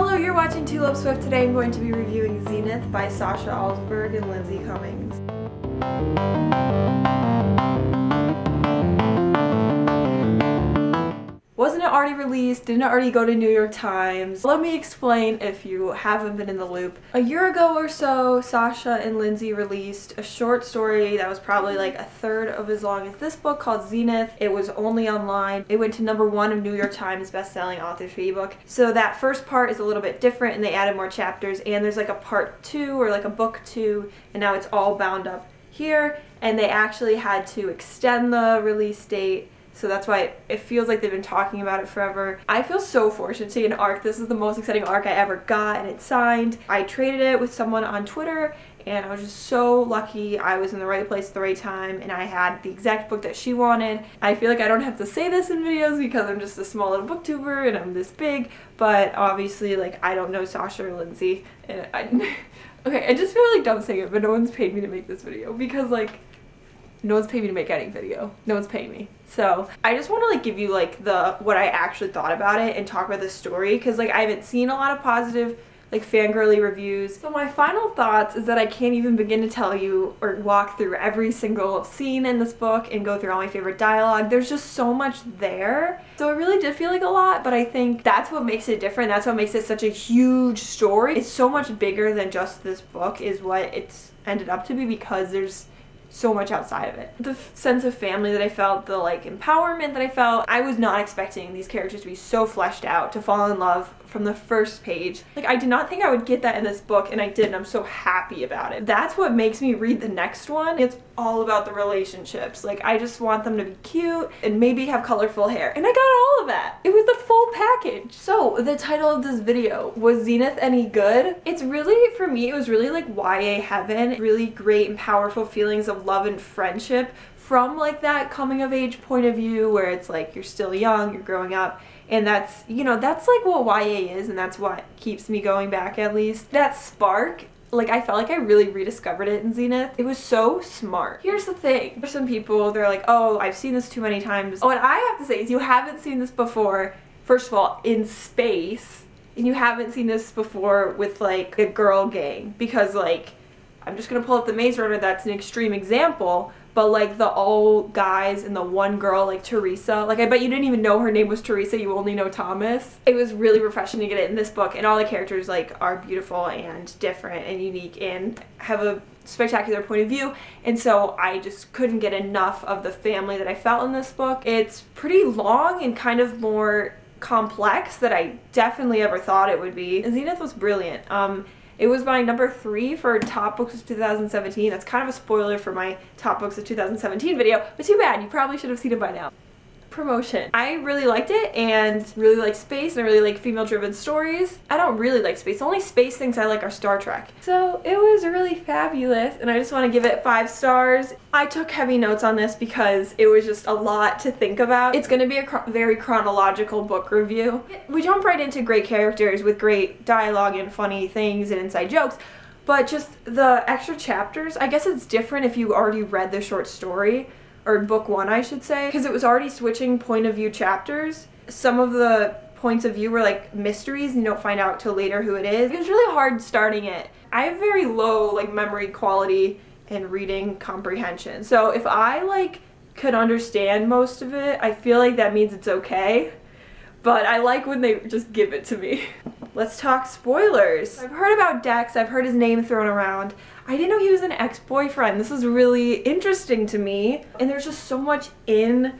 Hello, you're watching Tulip Swift. Today I'm going to be reviewing Zenith by Sasha Alsberg and Lindsay Cummings. Wasn't it already released? Didn't it already go to New York Times? Let me explain if you haven't been in the loop. A year ago or so, Sasha and Lindsay released a short story that was probably like a third of as long as this book called Zenith. It was only online. It went to #1 of New York Times bestselling authors for ebook. So that first part is a little bit different and they added more chapters, and there's like a part 2 or like a book 2, and now it's all bound up here, and they actually had to extend the release date. So that's why it feels like they've been talking about it forever. I feel so fortunate to get an ARC. This is the most exciting ARC I ever got, and it's signed. I traded it with someone on Twitter, and I was just so lucky. I was in the right place at the right time, and I had the exact book that she wanted. I feel like I don't have to say this in videos because I'm just a small little booktuber and I'm this big, but obviously, like, I don't know Sasha or Lindsay, and okay, I just feel like dumb saying it, but no one's paid me to make this video because, like, no one's paid me to make any video. No one's paying me. So I just want to like give you like what I actually thought about it and talk about the story, because like I haven't seen a lot of positive like fangirly reviews. So my final thoughts is that I can't even begin to tell you or walk through every single scene in this book and go through all my favorite dialogue. There's just so much there. So it really did feel like a lot, but I think that's what makes it different. That's what makes it such a huge story. It's so much bigger than just this book is what it's ended up to be, because there's so much outside of it. The sense of family that I felt, the like empowerment that I felt, I was not expecting these characters to be so fleshed out, to fall in love from the first page. Like, I did not think I would get that in this book, and I did, and I'm so happy about it. That's what makes me read the next one. It's all about the relationships. Like, I just want them to be cute and maybe have colorful hair, and I got all of that. It was the full package. So the title of this video, was Zenith any good? It's really, for me, it was really like YA heaven. Really great and powerful feelings of love and friendship from like that coming of age point of view, where it's like you're still young, you're growing up, and that's, you know, that's like what YA is, and that's what keeps me going back, at least. That spark, like, I felt like I really rediscovered it in Zenith. It was so smart. Here's the thing. For some people, they're like, oh, I've seen this too many times. What I have to say is you haven't seen this before, first of all, in space, and you haven't seen this before with like a girl gang, because like, I'm just gonna pull up the Maze Runner, that's an extreme example, but like the all guys and the one girl, like Teresa, like I bet you didn't even know her name was Teresa, you only know Thomas. It was really refreshing to get it in this book, and all the characters like are beautiful and different and unique and have a spectacular point of view, and so I just couldn't get enough of the family that I felt in this book. It's pretty long and kind of more complex than I definitely ever thought it would be. And Zenith was brilliant. It was my #3 for top books of 2017. That's kind of a spoiler for my top books of 2017 video, but too bad, you probably should have seen it by now. Promotion. I really liked it, and really like space, and I really like female-driven stories. I don't really like space. The only space things I like are Star Trek. So it was really fabulous, and I just want to give it 5 stars. I took heavy notes on this because it was just a lot to think about. It's going to be a very chronological book review. We jump right into great characters with great dialogue and funny things and inside jokes, but just the extra chapters, I guess it's different if you already read the short story, or book 1 I should say, because it was already switching point of view chapters. Some of the points of view were like mysteries and you don't find out till later who it is. It was really hard starting it. I have very low like memory quality and reading comprehension, so if I like could understand most of it, I feel like that means it's okay, but I like when they just give it to me. Let's talk spoilers. I've heard about Dex, I've heard his name thrown around. I didn't know he was an ex-boyfriend. This was really interesting to me. And there's just so much in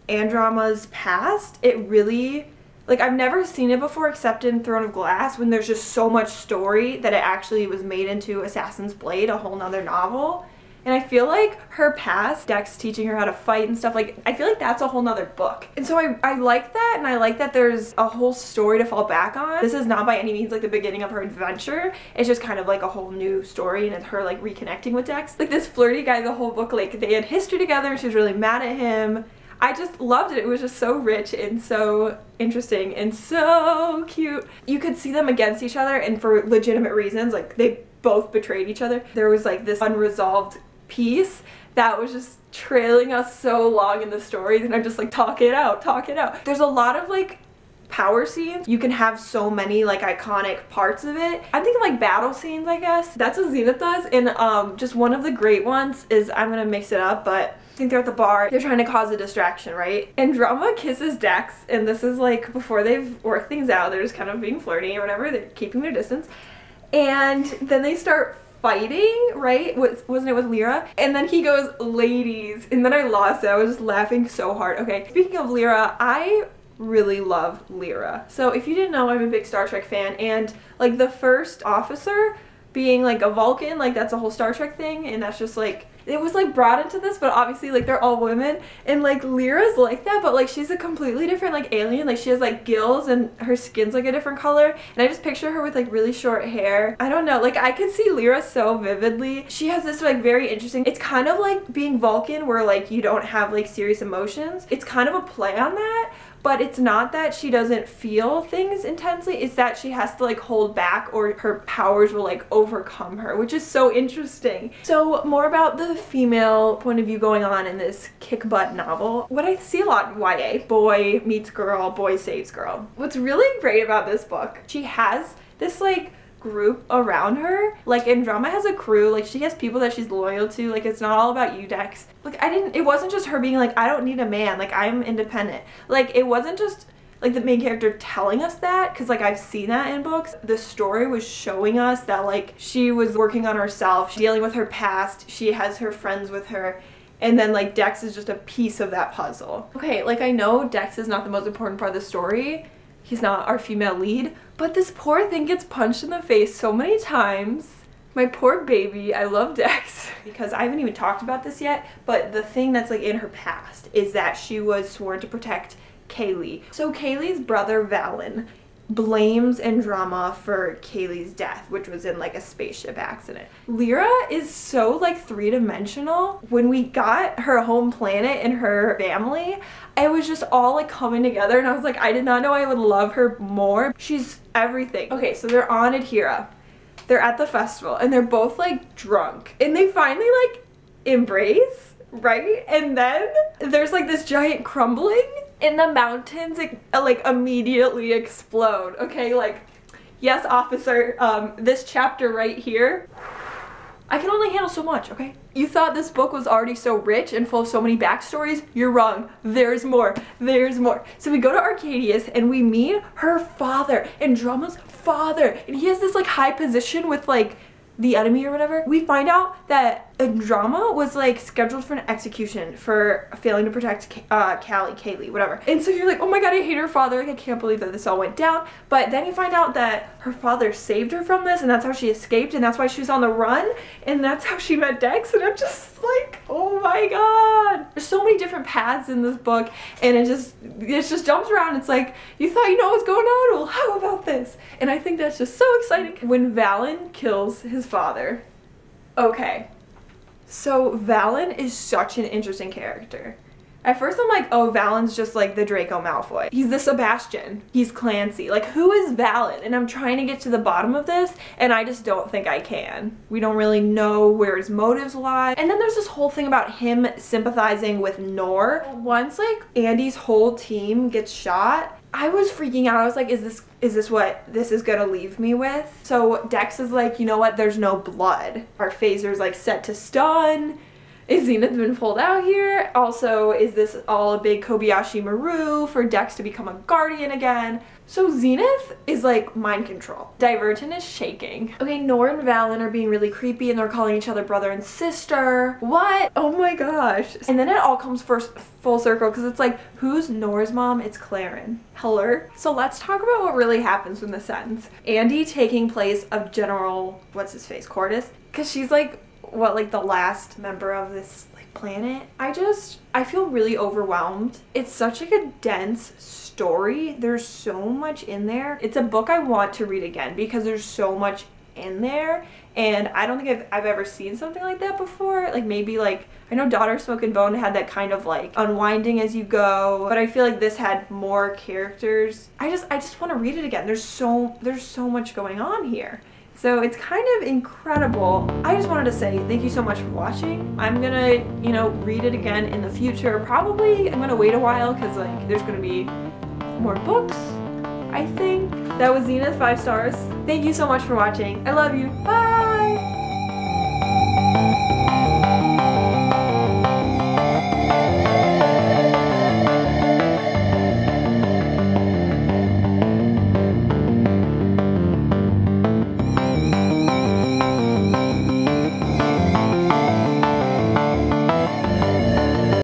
Androma's past. It really, like, I've never seen it before except in Throne of Glass, when there's just so much story that it actually was made into Assassin's Blade, a whole nother novel. And I feel like her past, Dex teaching her how to fight and stuff, like, I feel like that's a whole nother book. And so I like that, and I like that there's a whole story to fall back on. This is not by any means like the beginning of her adventure. It's just kind of like a whole new story, and it's her like reconnecting with Dex. Like this flirty guy the whole book, like they had history together, she was really mad at him. I just loved it. It was just so rich and so interesting and so cute. You could see them against each other, and for legitimate reasons, like they both betrayed each other. There was like this unresolved piece that was just trailing us so long in the story, and I'm just like, talk it out, talk it out. There's a lot of like power scenes. You can have so many like iconic parts of it. I'm thinking like battle scenes, I guess. That's what Zenith does. And just one of the great ones is, I'm gonna mix it up, but I think they're at the bar. They're trying to cause a distraction, right? Andromeda kisses Dex, and this is like before they've worked things out. They're just kind of being flirty or whatever. They're keeping their distance. And then they start fighting, right? Wasn't it with Lyra? And then he goes, ladies. And then I lost it. I was just laughing so hard. Okay, speaking of Lyra, I really love Lyra. So if you didn't know, I'm a big Star Trek fan, and like the first officer being like a Vulcan, like that's a whole Star Trek thing, and that's just like, it was like brought into this, but obviously like they're all women, and like Lyra's like that, but like she's a completely different like alien. Like she has like gills and her skin's like a different color, and I just picture her with like really short hair. I don't know, like I could see Lyra so vividly. She has this like very interesting, it's kind of like being Vulcan where like you don't have like serious emotions. It's kind of a play on that, but it's not that she doesn't feel things intensely, it's that she has to like hold back or her powers will like overcome her, which is so interesting. So more about the female point of view going on in this kick-butt novel. What I see a lot in YA, boy meets girl, boy saves girl. What's really great about this book, she has this like group around her. Like Andromeda has a crew, like she has people that she's loyal to. Like it's not all about you, Dex. Like it wasn't just her being like, I don't need a man, like I'm independent. Like it wasn't just like the main character telling us that, because like I've seen that in books. The story was showing us that like she was working on herself, dealing with her past, she has her friends with her, and then like Dex is just a piece of that puzzle. Okay, like I know Dex is not the most important part of the story, he's not our female lead, but this poor thing gets punched in the face so many times. My poor baby. I love Dex. Because I haven't even talked about this yet, but the thing that's like in her past is that she was sworn to protect Kaylee. So Kaylee's brother Valen blames Andromeda for Kaylee's death, which was in like a spaceship accident. Lyra is so like three-dimensional. When we got her home planet and her family, it was just all like coming together, and I was like, I did not know I would love her more. She's everything. Okay, so they're on Adhira. They're at the festival and they're both like drunk, and they finally like embrace, right? And then there's like this giant crumbling and the mountains like immediately explode. Okay, like yes, officer, this chapter right here, I can only handle so much, okay? You thought this book was already so rich and full of so many backstories? You're wrong. There's more. There's more. So we go to Arcadius and we meet her father, Andromeda's father, and he has this like high position with like the enemy or whatever. We find out that Andromeda was like scheduled for an execution for failing to protect Kaylee, whatever. And so you're like, oh my god, I hate her father. Like I can't believe that this all went down. But then you find out that her father saved her from this, and that's how she escaped, and that's why she was on the run, and that's how she met Dex. And I'm just like, oh my god. There's so many different paths in this book, and it just jumps around. It's like, you thought you know what's going on? Well, how about this? And I think that's just so exciting. When Valen kills his father. Okay. So Valen is such an interesting character. At first I'm like, oh, Valen's just like the Draco Malfoy. He's the Sebastian. He's Clancy. Like, who is Valen? And I'm trying to get to the bottom of this, and I just don't think I can. We don't really know where his motives lie. And then there's this whole thing about him sympathizing with Nor. Once like Andy's whole team gets shot, I was freaking out. I was like, is this what this is gonna leave me with? So Dex is like, you know what, there's no blood. Our phaser's like set to stun. Is Zenith been pulled out here? Also, is this all a big Kobayashi Maru for Dex to become a guardian again? So Zenith is like mind control. Divergent is shaking. Okay, Nor and Valen are being really creepy and they're calling each other brother and sister. What? Oh my gosh. And then it all comes full circle because it's like, who's Nor's mom? It's Claren. Hello? So let's talk about what really happens when this ends. Andy taking place of General, what's his face, Cordis? Because she's like, what, like the last member of this like planet? I feel really overwhelmed. It's such like a dense story. There's so much in there. It's a book I want to read again because there's so much in there, and I don't think I've ever seen something like that before. Like maybe like, I know Daughter Smoke and Bone had that kind of like unwinding as you go, but I feel like this had more characters. I just want to read it again. There's so much going on here. So it's kind of incredible. I just wanted to say thank you so much for watching. I'm gonna, you know, read it again in the future. Probably I'm gonna wait a while because like there's gonna be more books. I think. That was Zenith, 5 stars. Thank you so much for watching. I love you. Bye!